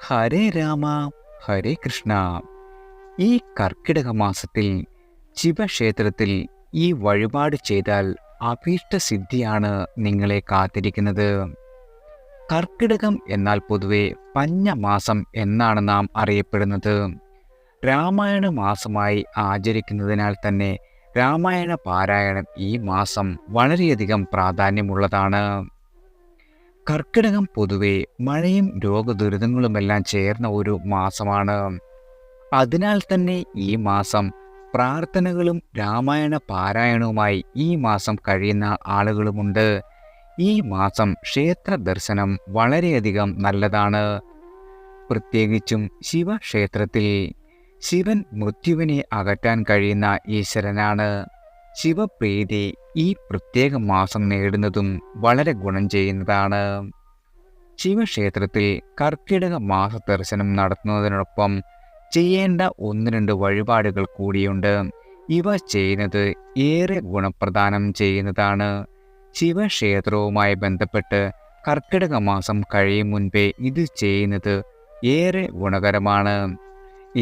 ഹരേ രാമ ഹരേ കൃഷ്ണ. ഈ കർക്കിടക മാസത്തിൽ ശിവക്ഷേത്രത്തിൽ ഈ വഴിപാട് ചെയ്താൽ അഭീഷ്ടസിദ്ധിയാണ് നിങ്ങളെ കാത്തിരിക്കുന്നത്. കർക്കിടകം എന്നാൽ പൊതുവെ പഞ്ഞമാസം എന്നാണ് നാം അറിയപ്പെടുന്നത്. രാമായണ മാസമായി ആചരിക്കുന്നതിനാൽ തന്നെ രാമായണ പാരായണം ഈ മാസം വളരെയധികം പ്രാധാന്യമുള്ളതാണ്. കർക്കിടകം പൊതുവെ മഴയും രോഗദുരിതങ്ങളുമെല്ലാം ചേർന്ന ഒരു മാസമാണ്. അതിനാൽ തന്നെ ഈ മാസം പ്രാർത്ഥനകളും രാമായണ പാരായണവുമായി ഈ മാസം കഴിയുന്ന ആളുകളുമുണ്ട്. ഈ മാസം ക്ഷേത്ര ദർശനം വളരെയധികം നല്ലതാണ്. പ്രത്യേകിച്ചും ശിവക്ഷേത്രത്തിൽ. ശിവൻ മൃത്യുവിനെ അകറ്റാൻ കഴിയുന്ന ഈശ്വരനാണ്. ശിവപ്രീതി ഈ പ്രത്യേക മാസം നേടുന്നതും വളരെ ഗുണം ചെയ്യുന്നതാണ്. ശിവക്ഷേത്രത്തിൽ കർക്കിടക മാസ ദർശനം നടത്തുന്നതിനോടൊപ്പം ചെയ്യേണ്ട 1-2 വഴിപാടുകൾ കൂടിയുണ്ട്. ഇവ ചെയ്യുന്നത് ഏറെ ഗുണപ്രദാനം ചെയ്യുന്നതാണ്. ശിവക്ഷേത്രവുമായി ബന്ധപ്പെട്ട് കർക്കിടക മാസം കഴിയും മുൻപേ ഇത് ചെയ്യുന്നത് ഏറെ ഗുണകരമാണ്.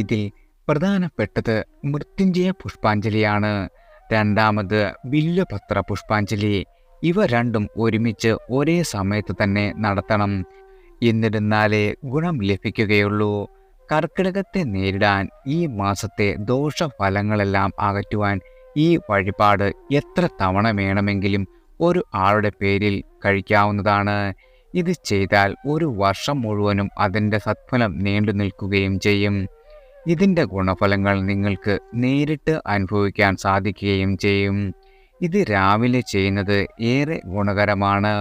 ഇതിൽ പ്രധാനപ്പെട്ടത് മൃത്യുഞ്ജയ പുഷ്പാഞ്ജലിയാണ്. രണ്ടാമത് ബില്വപത്ര പുഷ്പാഞ്ജലി. ഇവ രണ്ടും ഒരുമിച്ച് ഒരേ സമയത്ത് തന്നെ നടത്തണം. എന്നിരുന്നാലേ ഗുണം ലഭിക്കുകയുള്ളൂ. കർക്കിടകത്തെ നേരിടാൻ ഈ മാസത്തെ ദോഷഫലങ്ങളെല്ലാം അകറ്റുവാൻ ഈ വഴിപാട് എത്ര തവണ വേണമെങ്കിലും ഒരു ആളുടെ പേരിൽ കഴിക്കാവുന്നതാണ്. ഇത് ചെയ്താൽ ഒരു വർഷം മുഴുവനും അതിൻ്റെ സത്ഫലം നീണ്ടു നിൽക്കുകയും ചെയ്യും. ഇതിൻ്റെ ഗുണഫലങ്ങൾ നിങ്ങൾക്ക് നേരിട്ട് അനുഭവിക്കാൻ സാധിക്കുകയും ചെയ്യും. ഇത് രാവിലെ ചെയ്യുന്നത് ഏറെ ഗുണകരമാണ്.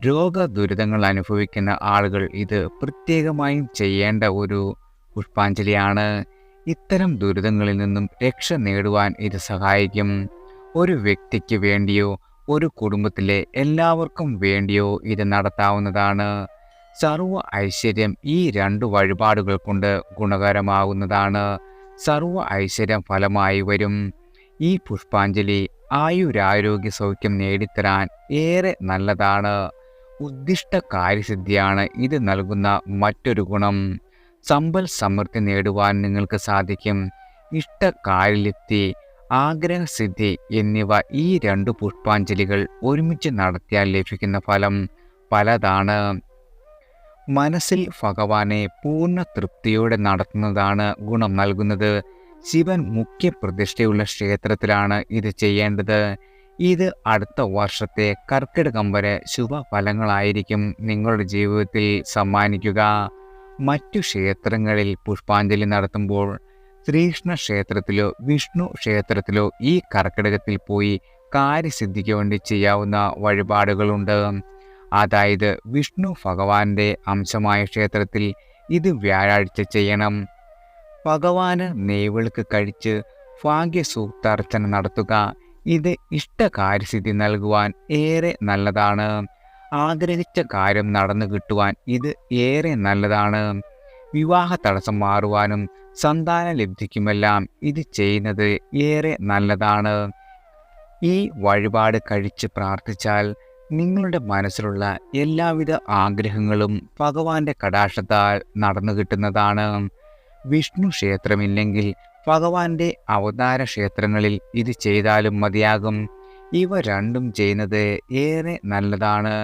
രോഗദുരിതങ്ങൾ അനുഭവിക്കുന്ന ആളുകൾ ഇത് പ്രത്യേകമായും ചെയ്യേണ്ട ഒരു പുഷ്പാഞ്ജലിയാണ്. ഇത്തരം ദുരിതങ്ങളിൽ നിന്നും രക്ഷ നേടുവാൻ ഇത് സഹായിക്കും. ഒരു വ്യക്തിക്ക് വേണ്ടിയോ ഒരു കുടുംബത്തിലെ എല്ലാവർക്കും വേണ്ടിയോ ഇത് നടത്താവുന്നതാണ്. സർവ്വ ഐശ്വര്യം ഈ 2 വഴിപാടുകൾ കൊണ്ട് ഗുണകരമാകുന്നതാണ്. സർവ്വ ഐശ്വര്യം ഫലമായി വരും. ഈ പുഷ്പാഞ്ജലി ആയുരാരോഗ്യ സൗഖ്യം നേടിത്തരാൻ ഏറെ നല്ലതാണ്. ഉദ്ദിഷ്ട കാര്യസിദ്ധിയാണ് ഇത് നൽകുന്ന മറ്റൊരു ഗുണം. സമ്പൽ സമൃദ്ധി നേടുവാൻ നിങ്ങൾക്ക് സാധിക്കും. ഇഷ്ടകാര്യലബ്ധി, ആഗ്രഹസിദ്ധി എന്നിവ ഈ 2 പുഷ്പാഞ്ജലികൾ ഒരുമിച്ച് നടത്തിയാൽ ലഭിക്കുന്ന ഫലം പലതാണ്. മനസ്സിൽ ഭഗവാനെ പൂർണ്ണ തൃപ്തിയോടെ നടത്തുന്നതാണ് ഗുണം നൽകുന്നത്. ശിവൻ മുഖ്യ പ്രതിഷ്ഠയുള്ള ക്ഷേത്രത്തിലാണ് ഇത് ചെയ്യേണ്ടത്. ഇത് അടുത്ത വർഷത്തെ കർക്കിടകം വരെ ശുഭഫലങ്ങളായിരിക്കും നിങ്ങളുടെ ജീവിതത്തിൽ സമ്മാനിക്കുക. മറ്റു ക്ഷേത്രങ്ങളിൽ പുഷ്പാഞ്ജലി നടത്തുമ്പോൾ ശ്രീകൃഷ്ണ ക്ഷേത്രത്തിലോ വിഷ്ണു ക്ഷേത്രത്തിലോ ഈ കർക്കിടകത്തിൽ പോയി കാര്യസിദ്ധിക്ക് വേണ്ടി ചെയ്യാവുന്ന വഴിപാടുകളുണ്ട്. അതായത് വിഷ്ണു ഭഗവാന്റെ അംശമായ ക്ഷേത്രത്തിൽ ഇത് വ്യാഴാഴ്ച ചെയ്യണം. ഭഗവാന് നെയ്വിളക്ക് കഴിച്ച് ഭാഗ്യസൂക്താർച്ചന നടത്തുക. ഇത് ഇഷ്ടകാര്യസിദ്ധി നൽകുവാൻ ഏറെ നല്ലതാണ്. ആഗ്രഹിച്ച കാര്യം നടന്നു കിട്ടുവാൻ ഇത് ഏറെ നല്ലതാണ്. വിവാഹ തടസ്സം മാറുവാനും സന്താന ലബ്ധിക്കുമെല്ലാം ഇത് ചെയ്യുന്നത് ഏറെ നല്ലതാണ്. ഈ വഴിപാട് കഴിച്ച് പ്രാർത്ഥിച്ചാൽ നിങ്ങളുടെ മനസ്സിലുള്ള എല്ലാവിധ ആഗ്രഹങ്ങളും ഭഗവാന്റെ കടാക്ഷത്താൽ നടന്നു കിട്ടുന്നതാണ്. വിഷ്ണു ക്ഷേത്രമില്ലെങ്കിൽ ഭഗവാന്റെ അവതാര ക്ഷേത്രങ്ങളിൽ ഇത് ചെയ്താലും മതിയാകും. ഇവ രണ്ടും ചെയ്യുന്നത് ഏറെ നല്ലതാണ്.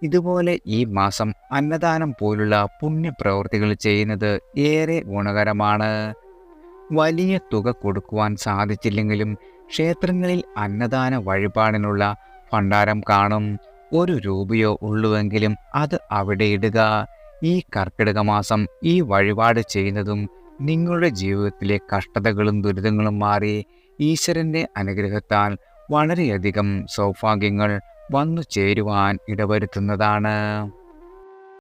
ഇതുപോലെ ഈ മാസം അന്നദാനം പോലുള്ള പുണ്യപ്രവൃത്തികൾ ചെയ്യുന്നത് ഏറെ ഗുണകരമാണ്. വലിയ തുക കൊടുക്കുവാൻ സാധിച്ചില്ലെങ്കിലും ക്ഷേത്രങ്ങളിൽ അന്നദാന വഴിപാടിനുള്ള ഭണ്ഡാരം കാണും. 1 രൂപയോ ഉള്ളുവെങ്കിലും അത് അവിടെ ഇടുക. ഈ കർക്കിടക മാസം ഈ വഴിപാട് ചെയ്യുന്നതും നിങ്ങളുടെ ജീവിതത്തിലെ കഷ്ടതകളും ദുരിതങ്ങളും മാറി ഈശ്വരൻ്റെ അനുഗ്രഹത്താൽ വളരെയധികം സൗഭാഗ്യങ്ങൾ വന്നു ചേരുവാൻ ഇടവരുത്തുന്നതാണ്.